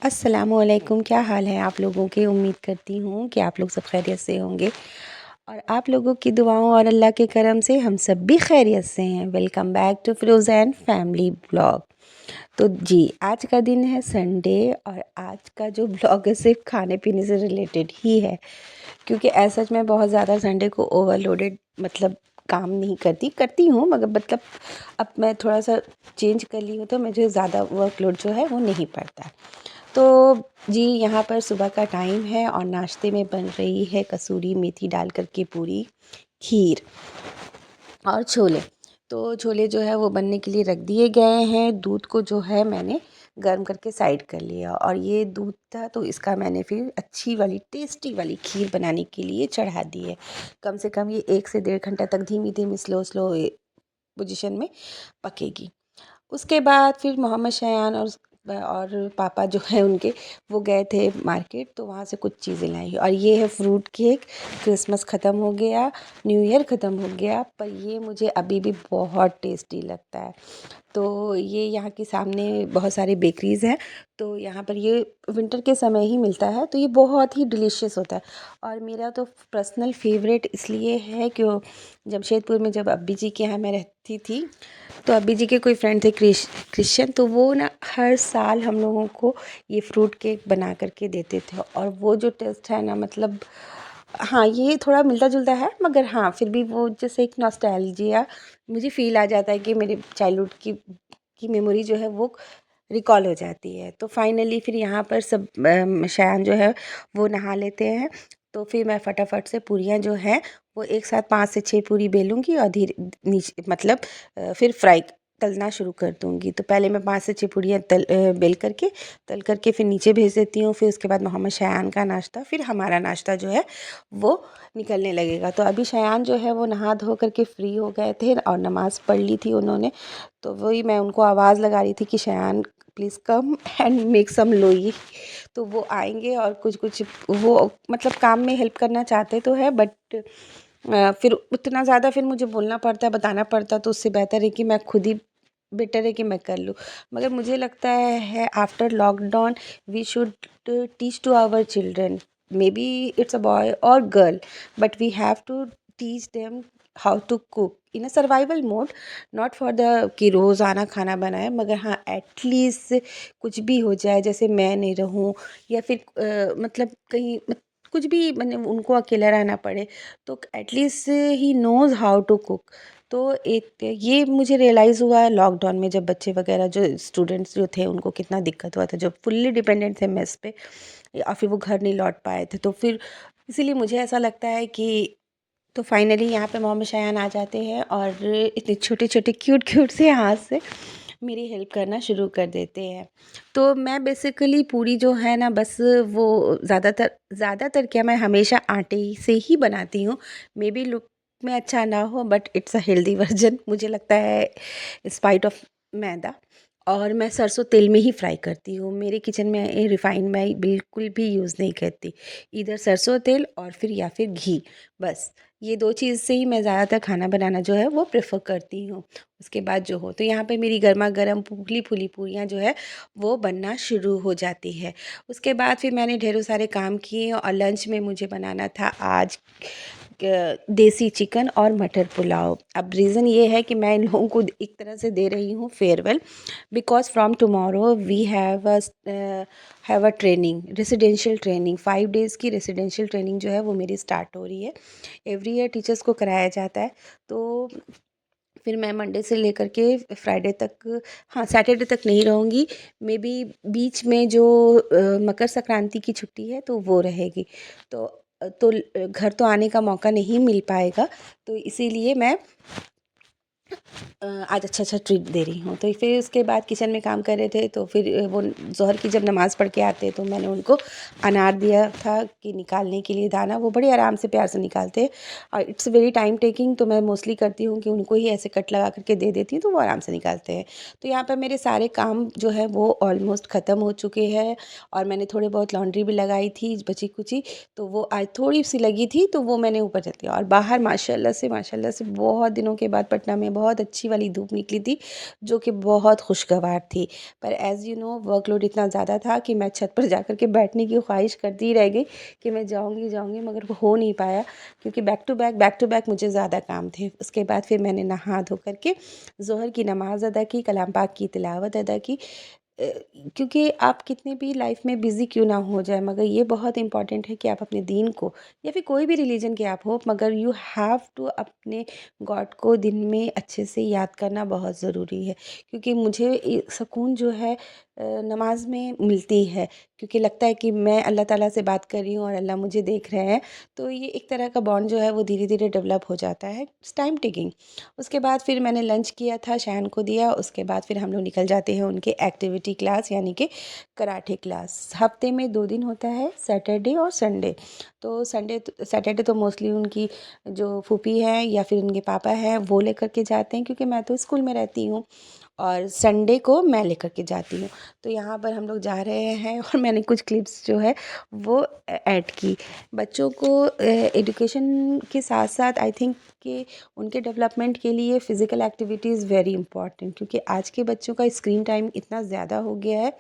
अस्सलामुअलैकुम। क्या हाल है आप लोगों के? उम्मीद करती हूँ कि आप लोग सब खैरियत से होंगे और आप लोगों की दुआओं और अल्लाह के करम से हम सब भी खैरियत से हैं। Welcome back to Feroz family blog. तो जी, आज का दिन है संडे और आज का जो ब्लॉग है सिर्फ खाने पीने से रिलेटेड ही है, क्योंकि ऐसा सच मैं बहुत ज़्यादा संडे को ओवरलोडेड मतलब काम नहीं करती हूँ, मगर मतलब अब मैं थोड़ा सा चेंज कर ली हूँ तो मुझे ज़्यादा वर्कलोड जो है वो नहीं पड़ता। तो जी, यहाँ पर सुबह का टाइम है और नाश्ते में बन रही है कसूरी मेथी डाल कर के पूरी, खीर और छोले। तो छोले जो है वो बनने के लिए रख दिए गए हैं। दूध को जो है मैंने गर्म करके साइड कर लिया और ये दूध था तो इसका मैंने फिर अच्छी वाली टेस्टी वाली खीर बनाने के लिए चढ़ा दी है। कम से कम ये 1 से डेढ़ घंटा तक धीमी-धीमी स्लो पोजीशन में पकेगी। उसके बाद फिर मोहम्मद शयान और पापा जो है उनके, वो गए थे मार्केट तो वहाँ से कुछ चीज़ें लाई और ये है फ्रूट केक। क्रिसमस ख़त्म हो गया, न्यू ईयर ख़त्म हो गया, पर ये मुझे अभी भी बहुत टेस्टी लगता है। तो ये यहाँ के सामने बहुत सारे बेकरीज़ हैं, तो यहाँ पर ये विंटर के समय ही मिलता है, तो ये बहुत ही डिलीशियस होता है। और मेरा तो पर्सनल फेवरेट इसलिए है कि जमशेदपुर में जब अब्बी जी के यहाँ मैं रहती थी, तो अब्बी जी के कोई फ्रेंड थे क्रिश्चियन, तो वो ना हर साल हम लोगों को ये फ्रूट केक बना कर के देते थे और वो जो टेस्ट है ना, मतलब हाँ, ये थोड़ा मिलता-जुलता है, मगर हाँ, फिर भी वो जैसे एक नॉस्टैल्जिया मुझे फ़ील आ जाता है कि मेरे चाइल्डहुड की मेमोरी जो है वो रिकॉल हो जाती है। तो फाइनली फिर यहाँ पर सब शयान जो है वो नहा लेते हैं, तो फिर मैं फटाफट से पूरियाँ जो हैं वो एक साथ 5 से 6 पूरी बेलूँगी और नीचे मतलब फिर फ्राई तलना शुरू कर दूँगी। तो पहले मैं 5 से 6 पूरियाँ बेल करके तल करके फिर नीचे भेज देती हूँ। फिर उसके बाद मोहम्मद शयान का नाश्ता, फिर हमारा नाश्ता जो है वो निकलने लगेगा। तो अभी शयान जो है वो नहा धो कर के फ्री हो गए थे और नमाज़ पढ़ ली थी उन्होंने। तो वही मैं उनको आवाज़ लगा रही थी कि Shayan please come and make some लोई। तो वो आएँगे और कुछ-कुछ वो मतलब काम में हेल्प करना चाहते तो हैं, बट फिर उतना ज़्यादा फिर मुझे बोलना पड़ता है, बताना पड़ता है, तो उससे बेहतर है कि मैं खुद ही बेटर है कि मैं कर लूँ। मगर मुझे लगता है after lockdown we should teach to our children, maybe it's a boy और girl, but we have to teach them how to cook in a survival mode, not for the कि रोज़ाना खाना बनाए, मगर हाँ एटलीस्ट कुछ भी हो जाए, जैसे मैं नहीं रहूँ या फिर मतलब कहीं कुछ भी मैंने उनको अकेला रहना पड़े, तो at least he knows how to cook. तो एक ये मुझे रियलाइज़ हुआ है लॉकडाउन में, जब बच्चे वगैरह जो स्टूडेंट्स जो थे उनको कितना दिक्कत हुआ था, जो फुल्ली डिपेंडेंट थे मेस पे या फिर वो घर नहीं लौट पाए थे। तो फिर इसीलिए मुझे ऐसा लगता है कि तो फाइनली यहाँ पे मोहम्मद शायान आ जाते हैं और इतने छोटे-छोटे क्यूट-क्यूट से हाथ से मेरी हेल्प करना शुरू कर देते हैं। तो मैं बेसिकली पूरी जो है ना, बस वो ज़्यादातर क्या, मैं हमेशा आटे ही से ही बनाती हूँ। मेबी लुक में अच्छा ना हो, but it's a healthy version मुझे लगता है, स्पाइट ऑफ मैदा। और मैं सरसों तेल में ही फ्राई करती हूँ। मेरे किचन में रिफाइंड मैं बिल्कुल भी यूज़ नहीं करती। इधर सरसों तेल और फिर या फिर घी, बस ये 2 चीज़ से ही मैं ज़्यादातर खाना बनाना जो है वो प्रेफ़र करती हूँ। उसके बाद जो हो, तो यहाँ पे मेरी गरमा-गरम फूली-फूली पूरियाँ जो है वो बनना शुरू हो जाती है। उसके बाद फिर मैंने ढेरों सारे काम किए और लंच में मुझे बनाना था आज देसी चिकन और मटर पुलाव। अब रीज़न ये है कि मैं इन लोगों को एक तरह से दे रही हूँ farewell, because from tomorrow we have a training, residential training, 5 days की रेसिडेंशियल ट्रेनिंग जो है वो मेरी स्टार्ट हो रही है। एवरी ईयर टीचर्स को कराया जाता है। तो फिर मैं मंडे से लेकर के फ्राइडे तक, हाँ, सैटरडे तक नहीं रहूँगी। मेबी बीच में जो मकर संक्रांति की छुट्टी है तो वो रहेगी। तो घर तो आने का मौका नहीं मिल पाएगा, तो इसीलिए मैं आज अच्छा-अच्छा ट्रीट दे रही हूँ। तो फिर उसके बाद किचन में काम कर रहे थे, तो फिर वो ज़ोहर की जब नमाज़ पढ़ के आते तो मैंने उनको अनार दिया था कि निकालने के लिए दाना, वो बड़े आराम से प्यार से निकालते हैं और इट्स वेरी टाइम टेकिंग, तो मैं मोस्टली करती हूँ कि उनको ही ऐसे कट लगा कर के दे देती हूँ, तो वो आराम से निकालते हैं। तो यहाँ पर मेरे सारे काम जो है वो ऑलमोस्ट ख़त्म हो चुके हैं और मैंने थोड़े बहुत लॉन्ड्री भी लगाई थी बची-कुची, तो वो आज थोड़ी-सी लगी थी, तो वो मैंने ऊपर रख दिया और बाहर माशाल्लाह से बहुत दिनों के बाद पटना में बहुत बहुत अच्छी वाली धूप निकली थी जो कि बहुत खुशगवार थी। पर एज़ यू नो वर्कलोड इतना ज़्यादा था कि मैं छत पर जाकर के बैठने की ख्वाहिश करती ही रह गई कि मैं जाऊँगी जाऊँगी, मगर वो हो नहीं पाया क्योंकि बैक टू बैक मुझे ज़्यादा काम थे। उसके बाद फिर मैंने नहा धो कर के ज़ोहर की नमाज़ अदा की, कलाम पाक की तिलावत अदा की। अ, क्योंकि आप कितने भी लाइफ में बिज़ी क्यों ना हो जाए, मगर ये बहुत इम्पॉर्टेंट है कि आप अपने दीन को या फिर कोई भी रिलीजन के आप हो, मगर यू हैव टू अपने गॉड को दिन में अच्छे से याद करना बहुत ज़रूरी है। क्योंकि मुझे सुकून जो है नमाज में मिलती है, क्योंकि लगता है कि मैं अल्लाह ताला से बात कर रही हूँ और अल्लाह मुझे देख रहे हैं। तो ये एक तरह का बॉन्ड जो है वो धीरे धीरे डेवलप हो जाता है। It's time taking. उसके बाद फिर मैंने लंच किया था, शहन को दिया। उसके बाद फिर हम लोग निकल जाते हैं उनके एक्टिविटी क्लास यानी कि कराटे क्लास। हफ्ते में 2 दिन होता है, सैटरडे और संडे। तो सैटरडे तो मोस्टली उनकी जो फूफी हैं या फिर उनके पापा हैं वो लेकर के जाते हैं, क्योंकि मैं तो स्कूल में रहती हूँ और संडे को मैं लेकर के जाती हूँ। तो यहाँ पर हम लोग जा रहे हैं और मैंने कुछ क्लिप्स जो है वो ऐड की। बच्चों को एजुकेशन के साथ साथ आई थिंक कि उनके डेवलपमेंट के लिए फ़िज़िकल एक्टिविटीज़ वेरी इंपॉर्टेंट, क्योंकि आज के बच्चों का स्क्रीन टाइम इतना ज़्यादा हो गया है।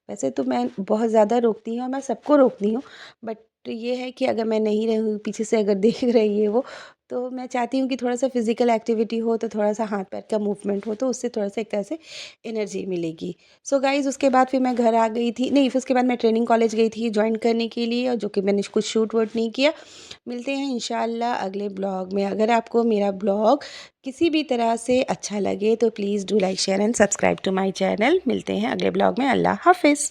वैसे तो मैं बहुत ज़्यादा रोकती हूँ और मैं सबको रोकती हूँ, बट ये है कि अगर मैं नहीं रहूँ पीछे से अगर देख रही है वो, तो मैं चाहती हूँ कि थोड़ा-सा फ़िज़िकल एक्टिविटी हो, तो थोड़ा-सा हाथ-पैर का मूवमेंट हो, तो उससे थोड़ा-सा एक तरह से एनर्जी मिलेगी। सो गाइज़ उसके बाद फिर मैं घर आ गई थी, नहीं फिर उसके बाद मैं ट्रेनिंग कॉलेज गई थी जॉइन करने के लिए, और जो कि मैंने कुछ शूट वूट नहीं किया। मिलते हैं इंशाल्लाह अगले ब्लॉग में। अगर आपको मेरा ब्लॉग किसी भी तरह से अच्छा लगे तो please do like share and subscribe to my channel. मिलते हैं अगले ब्लॉग में। अल्लाह हाफ़िज़।